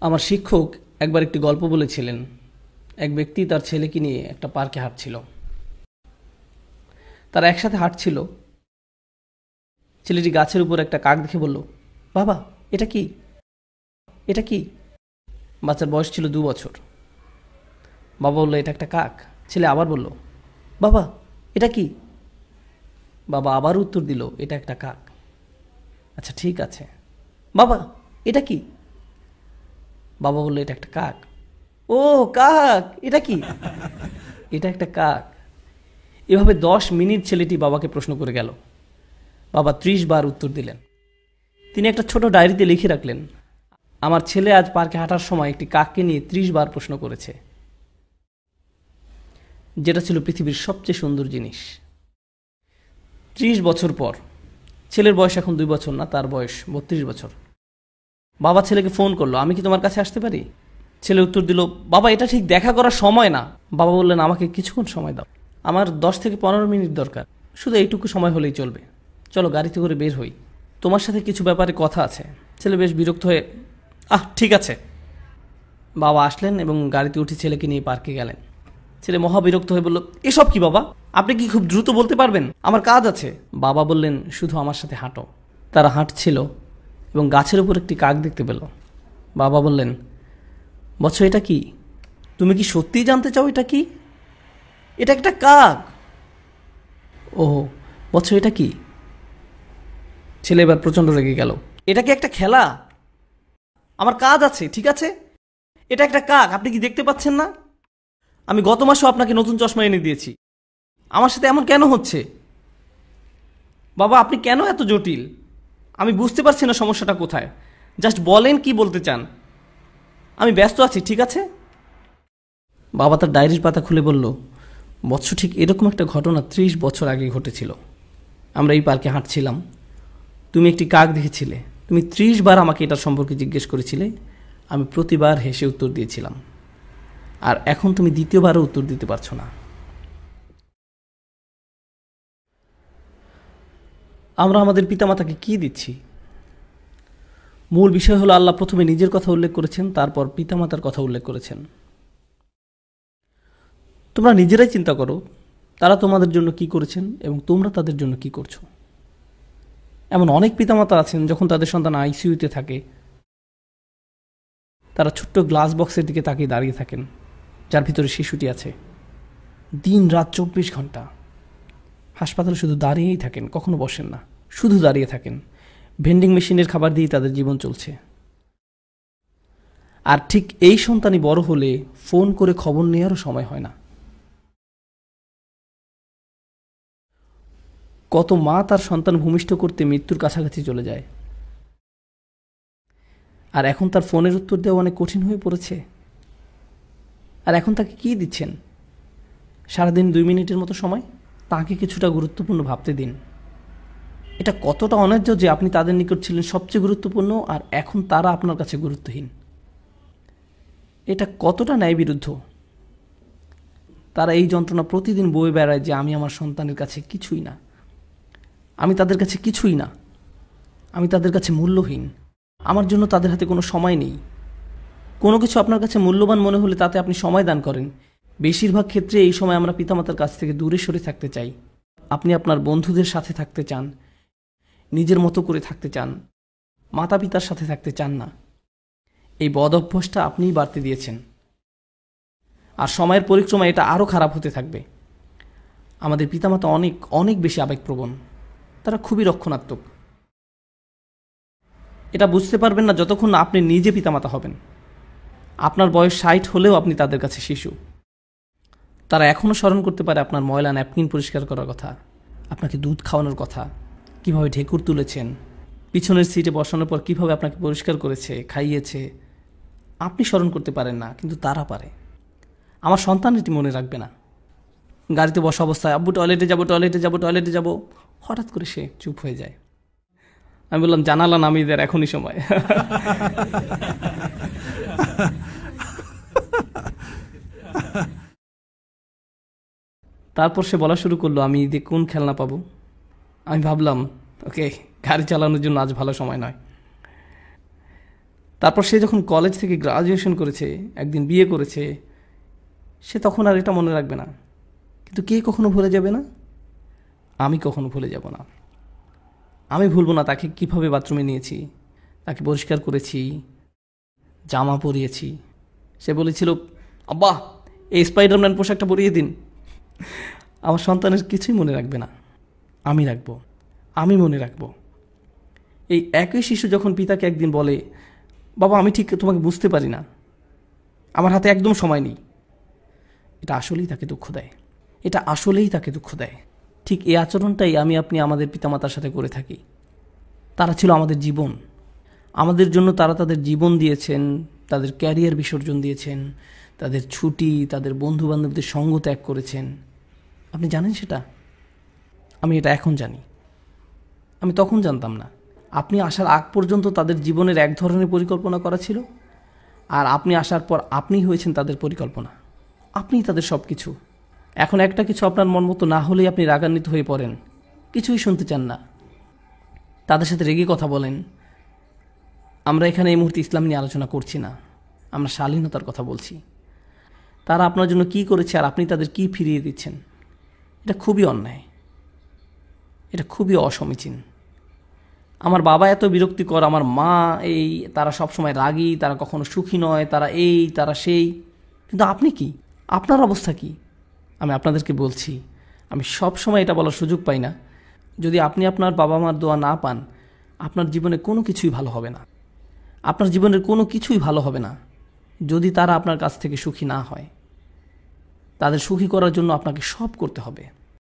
আমার শিক্ষক একবার একটি গল্প বলেছিলেন। এক ব্যক্তি তার ছেলেকে নিয়ে একটা পার্কে হাঁটছিল। তারা একসাথে হাঁটছিল। ছেলেটি গাছের উপর একটা কাক দেখে বলল, বাবা এটা কি, এটা কি? বাচ্চার বয়স ছিল 2 বছর। বাবা বলল, এটা একটা কাক। ছেলে আবার বলল, বাবা এটা কি? বাবা আবার উত্তর দিল, এটা একটা কাক। আচ্ছা ঠিক আছে, বাবা এটা কি? বাবা বলল, এটা একটা কাক। ও কাক, এটা কি? এটা একটা কাক। এভাবে 10 মিনিট ছেলেটি বাবাকে প্রশ্ন করে গেল। বাবা 30 বার উত্তর দিলেন। তিনি একটা ছোট ডায়েরিতে লিখে রাখলেন, আমার ছেলে আজ পার্কে হাঁটার সময় একটি কাককে নিয়ে 30 বার প্রশ্ন করেছে, যেটা ছিল পৃথিবীর সবচেয়ে সুন্দর জিনিস। 30 বছর পর, ছেলের বয়স এখন 2 বছর না, তার বয়স 32 বছর। বাবা ছেলেকে ফোন করলো, আমি কি তোমার কাছে আসতে পারি? ছেলে উত্তর দিল, বাবা এটা ঠিক দেখা করার সময় না। বাবা বললেন, আমাকে কিছুক্ষণ সময় দাও, আমার 10 থেকে 15 মিনিট দরকার, শুধু এইটুকু সময় হলেই চলবে। চলো গাড়িতে করে বের হই, তোমার সাথে কিছু ব্যাপারে কথা আছে। ছেলে বেশ বিরক্ত হয়ে, ঠিক আছে। বাবা আসলেন এবং গাড়িতে উঠে ছেলেকে নিয়ে পার্কে গেলেন। ছেলে মহা বিরক্ত হয়ে বলল, এসব কি বাবা, আপনি কি খুব দ্রুত বলতে পারবেন? আমার কাজ আছে। বাবা বললেন, শুধু আমার সাথে হাঁটো। তারা হাঁটছিল এবং গাছের উপর একটি কাক দেখতে পেল। বাবা বললেন, বৎস এটা কি? তুমি কি সত্যিই জানতে চাও এটা কি? এটা একটা কাক। ও বৎস এটা কি? ছেলে এবার প্রচণ্ড রেগে গেল। এটা কি একটা খেলা? আমার কাজ আছে, ঠিক আছে? এটা একটা কাক, আপনি কি দেখতে পাচ্ছেন না? আমি গত মাসেও আপনাকে নতুন চশমা এনে দিয়েছি, আমার সাথে এমন কেন হচ্ছে? বাবা আপনি কেন এত জটিল? আমি বুঝতে পারছি না সমস্যাটা কোথায়। জাস্ট বলেন কি বলতে চান। আমি ব্যস্ত আছি, ঠিক আছে? বাবা তার ডায়েরির পাতা খুলে বলল, বৎস ঠিক এরকম একটা ঘটনা 30 বছর আগে ঘটেছিল। আমরা এই পার্কে হাঁটছিলাম, তুমি একটি কাক দেখেছিলে। তুমি 30 বার আমাকে এটার সম্পর্কে জিজ্ঞেস করেছিলে, আমি প্রতিবার হেসে উত্তর দিয়েছিলাম। আর এখন তুমি দ্বিতীয়বারও উত্তর দিতে পারছো না। আমরা আমাদের পিতামাতাকে কি দিচ্ছি? মূল বিষয় হলো, আল্লাহ প্রথমে নিজের কথা উল্লেখ করেছেন, তারপর পিতামাতার কথা উল্লেখ করেছেন। তোমরা নিজেরাই চিন্তা করো, তারা তোমাদের জন্য কি করেছেন এবং তোমরা তাদের জন্য কি করছো। এমন অনেক পিতামাতা আছেন, যখন তাদের সন্তান আইসিইউতে থাকে, তারা ছোট্ট গ্লাস বক্সের দিকে তাকিয়ে দাঁড়িয়ে থাকেন, যার ভিতরে শিশুটি আছে। দিন রাত 24 ঘন্টা হাসপাতালে শুধু দাঁড়িয়েই থাকেন, কখনো বসেন না, শুধু দাঁড়িয়ে থাকেন। ভেন্ডিং মেশিনের খাবার দিয়েই তাদের জীবন চলছে। আর ঠিক এই সন্তানই বড় হলে ফোন করে খবর নেওয়ারও সময় হয় না। কত মা তার সন্তান ভূমিষ্ঠ করতে মৃত্যুর কাছাকাছি চলে যায়, আর এখন তার ফোনের উত্তর দেওয়া অনেক কঠিন হয়ে পড়েছে। আর এখন তাকে কি দিচ্ছেন? সারাদিন 2 মিনিটের মতো সময়। তাকে কিছুটা গুরুত্বপূর্ণ ভাবতে দিন। এটা কতটা অন্যায্য যে আপনি তাদের নিকট ছিলেন সবচেয়ে গুরুত্বপূর্ণ, আর এখন তারা আপনার কাছে গুরুত্বহীন। এটা কতটা ন্যায় বিরুদ্ধ। তারা এই যন্ত্রণা প্রতিদিন বয়ে বেড়ায় যে আমি আমার সন্তানের কাছে কিছুই না, আমি তাদের কাছে কিছুই না, আমি তাদের কাছে মূল্যহীন, আমার জন্য তাদের হাতে কোনো সময় নেই। কোনো কিছু আপনার কাছে মূল্যবান মনে হলে তাতে আপনি সময় দান করেন। বেশিরভাগ ক্ষেত্রে এই সময় আমরা পিতামাতার কাছ থেকে দূরে সরে থাকতে চাই। আপনি আপনার বন্ধুদের সাথে থাকতে চান, নিজের মতো করে থাকতে চান, মাতা পিতার সাথে থাকতে চান না। এই বদ অভ্যাসটা আপনিই বাড়তে দিয়েছেন, আর সময়ের পরিক্রমা এটা আরও খারাপ হতে থাকবে। আমাদের পিতামাতা অনেক অনেক বেশি আবেগপ্রবণ, তারা খুবই রক্ষণাত্মক। এটা বুঝতে পারবেন না যতক্ষণ না আপনি নিজে পিতামাতা হবেন। আপনার বয়স 60 হলেও আপনি তাদের কাছে শিশু। তারা এখনও স্মরণ করতে পারে আপনার ময়লা ন্যাপকিন পরিষ্কার করার কথা, আপনাকে দুধ খাওয়ানোর কথা, কিভাবে ঢেকুর তুলেছেন, পিছনের সিটে বসানোর পর কিভাবে আপনাকে পরিষ্কার করেছে, খাইয়েছে। আপনি স্মরণ করতে পারেন না, কিন্তু তারা পারে। আমার সন্তান এটি মনে রাখবে না। গাড়িতে বসা অবস্থায় আব্বু টয়লেটে যাবো, টয়লেটে যাবো, টয়লেটে যাবো, হঠাৎ করে সে চুপ হয়ে যায়। আমি বললাম, জানালা নামিয়ে দেয়, এখনই সময়। তারপর সে বলা শুরু করলো, আমি ঈদে কোন খেলনা পাবো। আমি ভাবলাম, ওকে, গাড়ি চালানোর জন্য আজ ভালো সময় নয়। তারপর সে যখন কলেজ থেকে গ্রাজুয়েশন করেছে, একদিন বিয়ে করেছে, সে তখন আর এটা মনে রাখবে না। কিন্তু কে কখনো ভুলে যাবে না? আমি কখনো ভুলে যাব না। আমি ভুলবো না তাকে কিভাবে বাথরুমে নিয়েছি, তাকে পরিষ্কার করেছি, জামা পরিয়েছি। সে বলেছিল, আব্বা এই স্পাইডারম্যান পোশাকটা পরিয়ে দিন। আমার সন্তানের কিছুই মনে রাখবে না, আমি রাখবো, আমি মনে রাখবো। এই একই শিশু যখন পিতাকে একদিন বলে, বাবা আমি ঠিক তোমাকে বুঝতে পারি না, আমার হাতে একদম সময় নেই, এটা আসলেই তাকে দুঃখ দেয়, এটা আসলেই তাকে দুঃখ দেয়। ঠিক এই আচরণটাই আমি আপনি আমাদের পিতামাতার সাথে করে থাকি। তারা ছিল আমাদের জীবন, আমাদের জন্য তারা তাদের জীবন দিয়েছেন, তাদের ক্যারিয়ার বিসর্জন দিয়েছেন, তাদের ছুটি, তাদের বন্ধুবান্ধবদের সঙ্গ ত্যাগ করেছেন। আপনি জানেন সেটা? আমি এটা এখন জানি, আমি তখন জানতাম না। আপনি আসার আগ পর্যন্ত তাদের জীবনের এক ধরনের পরিকল্পনা করা ছিল, আর আপনি আসার পর আপনিই হয়েছেন তাদের পরিকল্পনা, আপনিই তাদের সব কিছু। এখন একটা কিছু আপনার মন মতো না হলেই আপনি রাগান্বিত হয়ে পড়েন, কিছুই শুনতে চান না, তাদের সাথে রেগে কথা বলেন। আমরা এখানে এই মুহূর্তে ইসলাম নিয়ে আলোচনা করছি না, আমরা শালীনতার কথা বলছি। তারা আপনার জন্য কি করেছে আর আপনি তাদের কি ফিরিয়ে দিচ্ছেন, এটা খুবই অন্যায়, এটা খুবই অসমীচীন। আমার বাবা এত বিরক্তিকর, আমার মা এই, তারা সবসময় রাগী, তারা কখনো সুখী নয়, তারা এই তারা সেই। কিন্তু আপনি কি, আপনার অবস্থা কি? আমি আপনাদেরকে বলছি, আমি সব সময় এটা বলার সুযোগ পাই না, যদি আপনি আপনার বাবা মার দোয়া না পান, আপনার জীবনে কোনো কিছুই ভালো হবে না। আপনার জীবনের কোনো কিছুই ভালো হবে না যদি তারা আপনার কাছ থেকে সুখী না হয়। তাদের সুখী করার জন্য আপনাকে সব করতে হবে।